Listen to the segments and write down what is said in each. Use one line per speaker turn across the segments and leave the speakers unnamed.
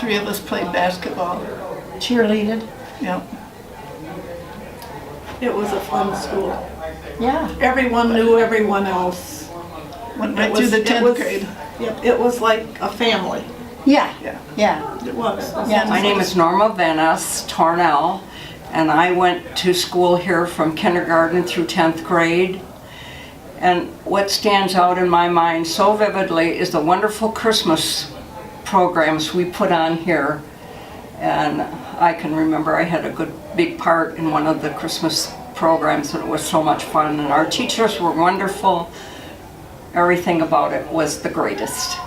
Three of us played basketball.
Cheerleaded.
Yep.
It was a fun school.
Yeah.
Everyone knew everyone else. Went right through the 10th grade.
Yep, it was like a family.
Yeah.
Yeah.
Yeah.
It was.
Yeah.
My name is Norma Venice Tornell, and I went to school here from kindergarten through 10th grade. And what stands out in my mind so vividly is the wonderful Christmas programs we put on here. And I can remember I had a good big part in one of the Christmas programs, and it was so much fun. And our teachers were wonderful. Everything about it was the greatest.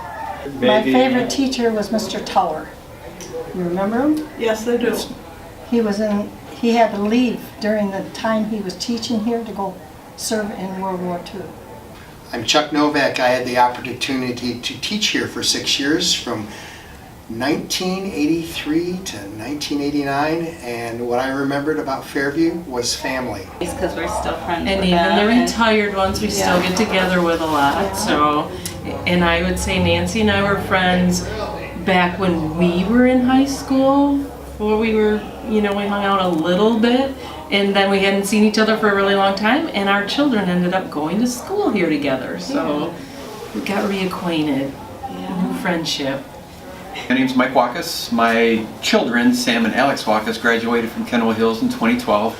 My favorite teacher was Mr. Tower. You remember him?
Yes, they do.
He had to leave during the time he was teaching here to go serve in World War II.
I'm Chuck Novak. I had the opportunity to teach here for 6 years from 1983 to 1989, and what I remembered about Fairview was family.
Because we're still friends
And
with
even
them.
the retired ones, we still get together with a lot, so. And I would say Nancy and I were friends back when we were in high school, before we were, we hung out a little bit, and then we hadn't seen each other for a really long time, and our children ended up going to school here together, so we got reacquainted, new friendship.
My name's Mike Wackus. My children, Sam and Alex Wackus, graduated from Kennewill Hills in 2012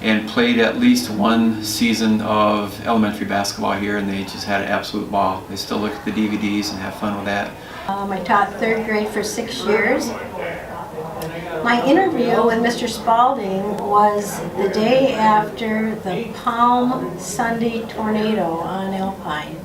and played at least one season of elementary basketball here, and they just had an absolute ball. They still look at the DVDs and have fun with that.
I taught 3rd grade for 6 years. My interview with Mr. Spalding was the day after the Palm Sunday tornado on Alpine.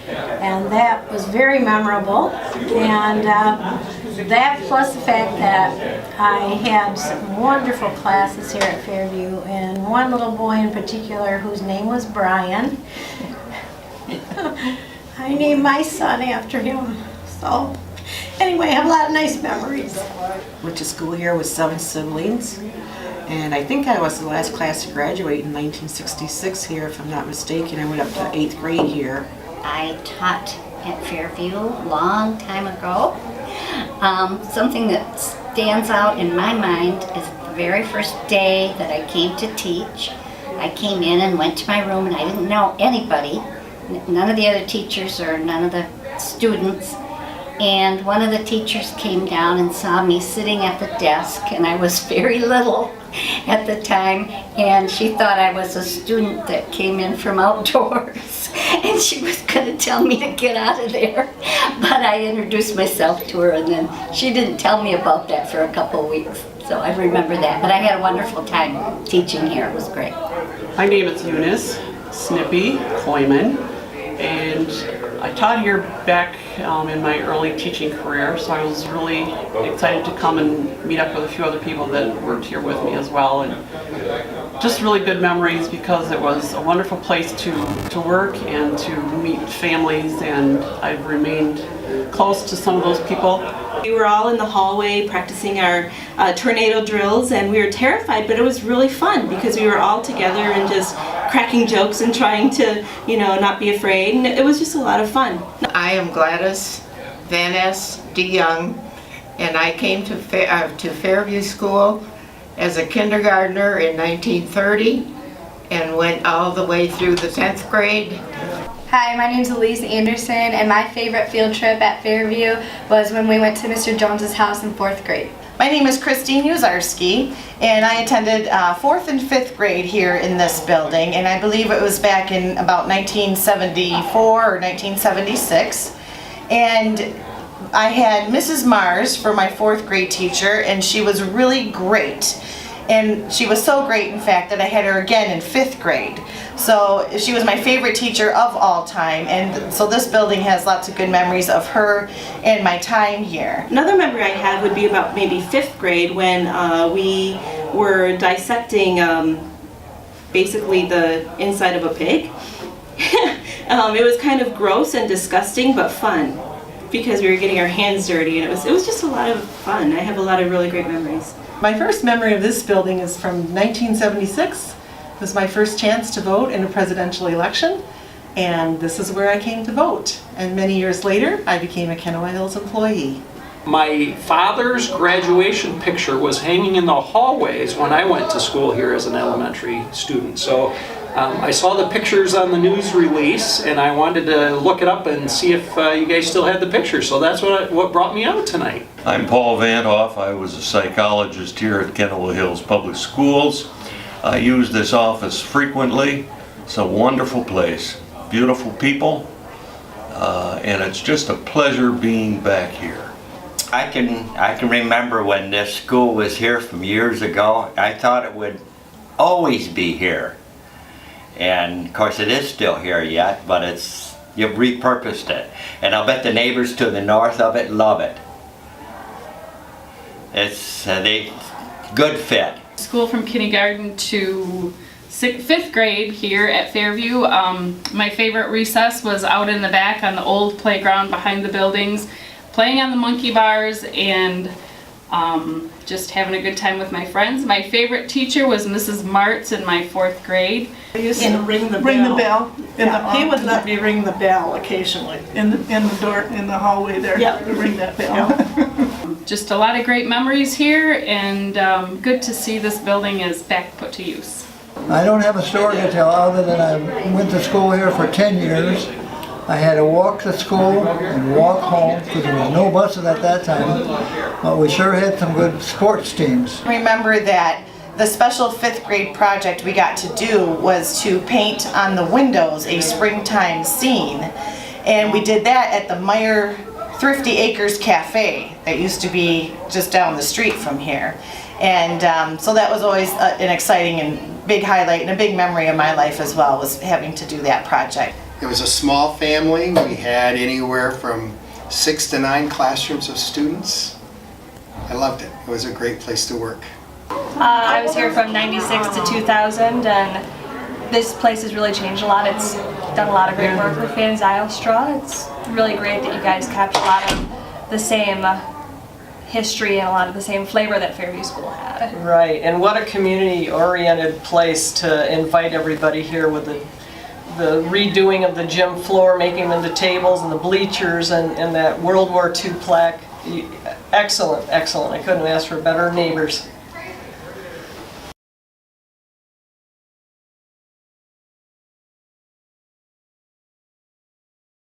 And that was very memorable, and that plus the fact that I had some wonderful classes here at Fairview, and one little boy in particular whose name was Brian. I named my son after him, so anyway, I have a lot of nice memories.
Went to school here with 7 siblings, and I think I was the last class to graduate in 1966 here, if I'm not mistaken. I went up to 8th grade here.
I taught at Fairview a long time ago. Something that stands out in my mind is the very first day that I came to teach. I came in and went to my room, and I didn't know anybody, none of the other teachers or none of the students. And one of the teachers came down and saw me sitting at the desk, and I was very little at the time, and she thought I was a student that came in from outdoors, and she was going to tell me to get out of there. But I introduced myself to her, and then she didn't tell me about that for a couple of weeks. So I remember that. But I had a wonderful time teaching here. It was great.
My name is Eunice Snippy Koyman, and I taught here back in my early teaching career, so I was really excited to come and meet up with a few other people that worked here with me as well, and just really good memories because it was a wonderful place to work and to meet families, and I've remained close to some of those people.
We were all in the hallway practicing our tornado drills, and we were terrified, but it was really fun because we were all together and just cracking jokes and trying to, not be afraid, and it was just a lot of fun.
I am Gladys Van S. DeYoung, and I came to Fairview School as a kindergartner in 1930 and went all the way through the 10th grade.
Hi, my name is Elise Anderson, and my favorite field trip at Fairview was when we went to Mr. Jones's house in 4th grade.
My name is Christine Uzarski, and I attended 4th and 5th grade here in this building, and I believe it was back in about 1974 or 1976. And I had Mrs. Mars for my 4th grade teacher, and she was really great. And she was so great, in fact, that I had her again in 5th grade. So she was my favorite teacher of all time, and so this building has lots of good memories of her and my time here.
Another memory I had would be about maybe 5th grade when we were dissecting basically the inside of a pig. It was kind of gross and disgusting, but fun because we were getting our hands dirty, and it was just a lot of fun. I have a lot of really great memories.
My first memory of this building is from 1976. It was my first chance to vote in a presidential election, and this is where I came to vote. And many years later, I became a Kennewill Hills employee.
My father's graduation picture was hanging in the hallways when I went to school here as an elementary student. So I saw the pictures on the news release, and I wanted to look it up and see if you guys still had the picture. So that's what brought me out tonight.
I'm Paul Vanhoff. I was a psychologist here at Kennel Hills Public Schools. I use this office frequently. It's a wonderful place, beautiful people, and it's just a pleasure being back here.
I can remember when this school was here from years ago. I thought it would always be here. And of course it is still here yet, but you've repurposed it. And I'll bet the neighbors to the north of it love it. It's a good fit.
School from kindergarten to 5th grade here at Fairview. My favorite recess was out in the back on the old playground behind the buildings, playing on the monkey bars and just having a good time with my friends. My favorite teacher was Mrs. Martz in my 4th grade.
I used to ring the bell. He would let me ring the bell occasionally in the door in the hallway there. Yeah, to ring that bell.
Just a lot of great memories here, and good to see this building is back put to use.
I don't have a story to tell other than I went to school here for 10 years. I had to walk to school and walk home because there was no buses at that time, but we sure had some good sports teams.
Remember that the special 5th grade project we got to do was to paint on the windows a springtime scene, and we did that at the Meyer Thrifty Acres Cafe that used to be just down the street from here. And so that was always an exciting and big highlight and a big memory of my life as well, was having to do that project.
It was a small family. We had anywhere from 6 to 9 classrooms of students. I loved it. It was a great place to work.
I was here from '96 to 2000, and this place has really changed a lot. It's done a lot of great work with Van Zylstra. It's really great that you guys kept a lot of the same history and a lot of the same flavor that Fairview School had.
Right, and what a community-oriented place to invite everybody here with the redoing of the gym floor, making them into tables and the bleachers and that World War II plaque. Excellent, excellent. I couldn't ask for better neighbors.